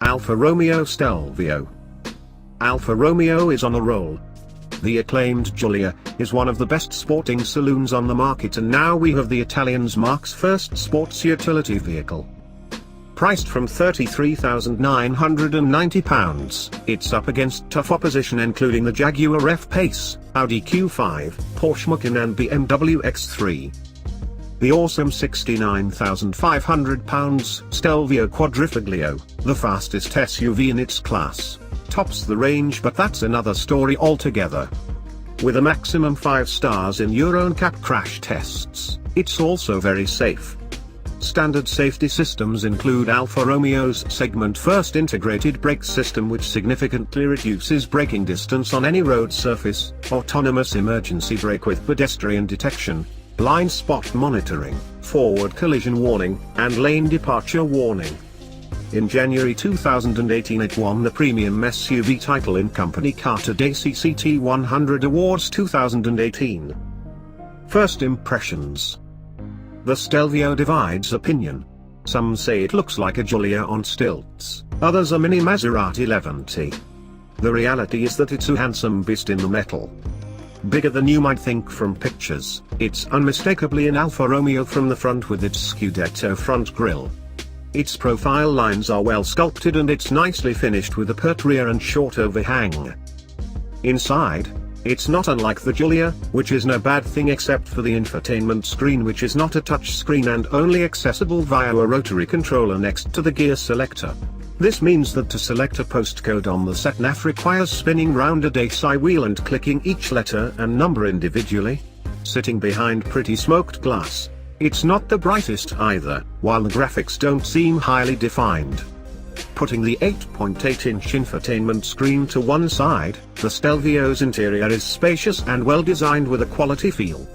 Alfa Romeo Stelvio. Alfa Romeo is on a roll. The acclaimed Giulia is one of the best sporting saloons on the market, and now we have the Italian's Mark's first sports utility vehicle. Priced from £33,990, it's up against tough opposition including the Jaguar F-Pace, Audi Q5, Porsche Macan and BMW X3. The awesome £69,500 Stelvio Quadrifoglio, the fastest SUV in its class, tops the range, but that's another story altogether. With a maximum 5 stars in Euro NCAP crash tests, it's also very safe. Standard safety systems include Alfa Romeo's segment-first integrated brake system, which significantly reduces braking distance on any road surface, autonomous emergency brake with pedestrian detection, blind spot monitoring, forward collision warning, and lane departure warning. In January 2018 it won the Premium SUV title in Company Car Today CCT 100 Awards 2018. First impressions. The Stelvio divides opinion. Some say it looks like a Giulia on stilts, others a mini Maserati Levante. The reality is that it's a handsome beast in the metal. Bigger than you might think from pictures, it's unmistakably an Alfa Romeo from the front with its Scudetto front grille. Its profile lines are well sculpted and it's nicely finished with a pert rear and short overhang. Inside, it's not unlike the Giulia, which is no bad thing except for the infotainment screen, which is not a touch screen and only accessible via a rotary controller next to the gear selector. This means that to select a postcode on the sat-nav requires spinning round a DSI wheel and clicking each letter and number individually. Sitting behind pretty smoked glass, it's not the brightest either, while the graphics don't seem highly defined. Putting the 8.8-inch infotainment screen to one side, the Stelvio's interior is spacious and well designed with a quality feel.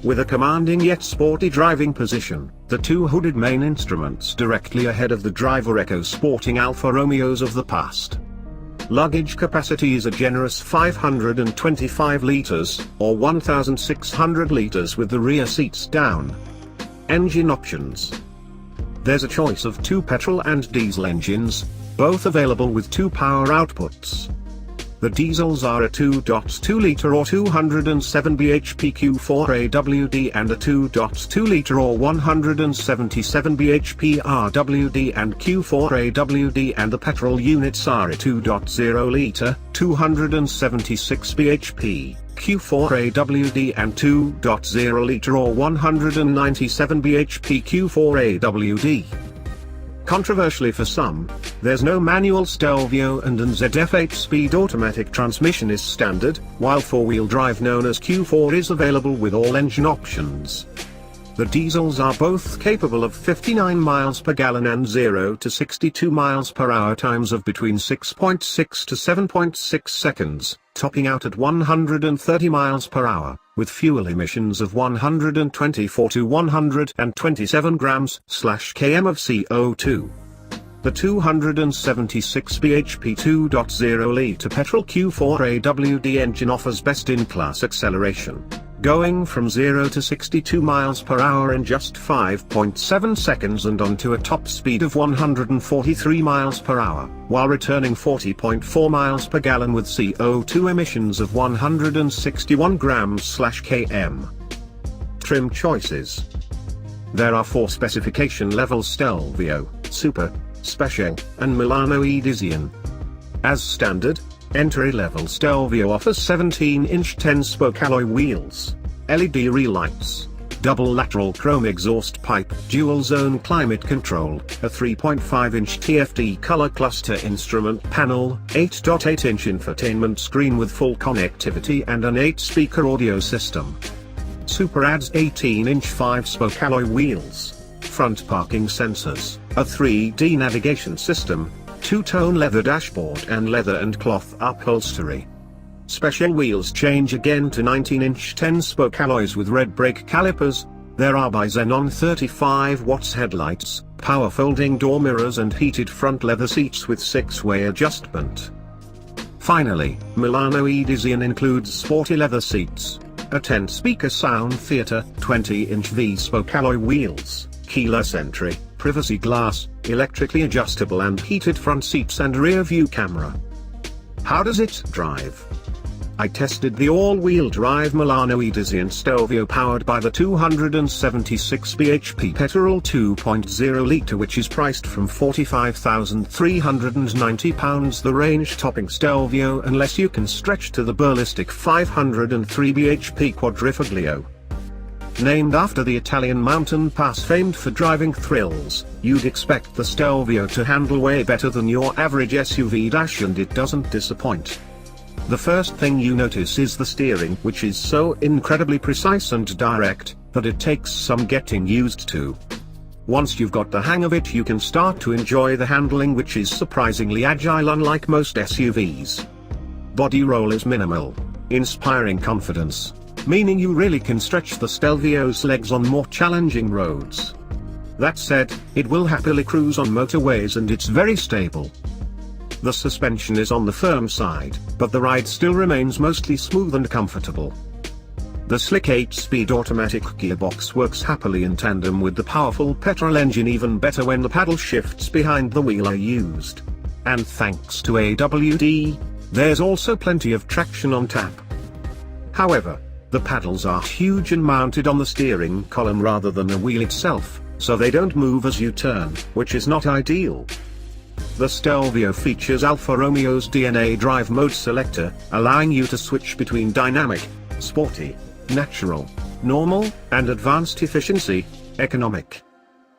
With a commanding yet sporty driving position, the two hooded main instruments directly ahead of the driver echo sporting Alfa Romeos of the past. Luggage capacity is a generous 525 litres, or 1,600 litres with the rear seats down. Engine options. There's a choice of 2 petrol and diesel engines, both available with 2 power outputs. The diesels are a 2.2-litre or 207 bhp Q4 AWD and a 2.2-litre or 177 bhp RWD and Q4 AWD, and the petrol units are a 2.0-litre, 276 bhp Q4 AWD and 2.0-litre or 197 bhp Q4 AWD. Controversially for some, there's no manual Stelvio and an ZF 8-speed automatic transmission is standard, while 4-wheel drive known as Q4 is available with all engine options. The diesels are both capable of 59 miles per gallon and 0 to 62 miles per hour times of between 6.6 to 7.6 seconds, topping out at 130 miles per hour, with fuel emissions of 124 to 127 grams/km of CO2. The 276 bhp 2.0-litre petrol Q4 AWD engine offers best-in-class acceleration, going from 0 to 62 miles per hour in just 5.7 seconds and onto a top speed of 143 miles per hour, while returning 40.4 miles per gallon with CO2 emissions of 161 grams/km. Trim choices. There are 4 specification levels: Stelvio, Super, Speciale, and Milano Edizione. As standard, entry-level Stelvio offers 17-inch 10-spoke alloy wheels, LED rear lights, double lateral chrome exhaust pipe, dual-zone climate control, a 3.5-inch TFT color cluster instrument panel, 8.8-inch infotainment screen with full connectivity and an 8-speaker audio system. Super adds 18-inch 5-spoke alloy wheels, front parking sensors, a 3D navigation system, 2-tone leather dashboard and leather and cloth upholstery. Special wheels change again to 19-inch 10-spoke alloys with red brake calipers. There are Bi-Xenon 35 watts headlights, power folding door mirrors and heated front leather seats with 6-way adjustment. Finally, Milano Edizione includes sporty leather seats, a 10-speaker sound theater, 20-inch V-spoke alloy wheels, keyless entry, privacy glass, electrically adjustable and heated front seats and rear view camera. How does it drive? I tested the all-wheel drive Milano Bi-Xenon Stelvio powered by the 276 bhp petrol 2.0 litre, which is priced from £45,390. The range-topping Stelvio, unless you can stretch to the ballistic 503 bhp quadrifoglio. Named after the Italian mountain pass famed for driving thrills, you'd expect the Stelvio to handle way better than your average SUV, and it doesn't disappoint. The first thing you notice is the steering, which is so incredibly precise and direct, that it takes some getting used to. Once you've got the hang of it, you can start to enjoy the handling, which is surprisingly agile unlike most SUVs. Body roll is minimal, inspiring confidence, meaning you really can stretch the Stelvio's legs on more challenging roads. That said, it will happily cruise on motorways and it's very stable. The suspension is on the firm side, but the ride still remains mostly smooth and comfortable. The slick 8-speed automatic gearbox works happily in tandem with the powerful petrol engine, even better when the paddle shifts behind the wheel are used. And thanks to AWD, there's also plenty of traction on tap. However, the paddles are huge and mounted on the steering column rather than the wheel itself, so they don't move as you turn, which is not ideal. The Stelvio features Alfa Romeo's DNA drive mode selector, allowing you to switch between dynamic, sporty, natural, normal, and advanced efficiency, economic.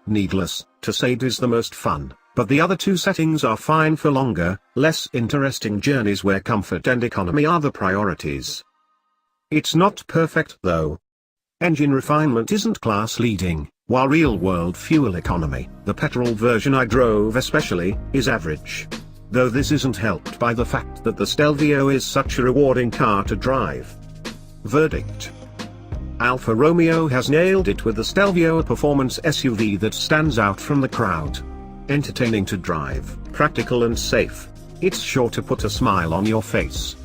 Needless to say, it is the most fun, but the other two settings are fine for longer, less interesting journeys where comfort and economy are the priorities. It's not perfect though. Engine refinement isn't class-leading, while real-world fuel economy, the petrol version I drove especially, is average. Though this isn't helped by the fact that the Stelvio is such a rewarding car to drive. Verdict: Alfa Romeo has nailed it with the Stelvio, a performance SUV that stands out from the crowd. Entertaining to drive, practical and safe. It's sure to put a smile on your face.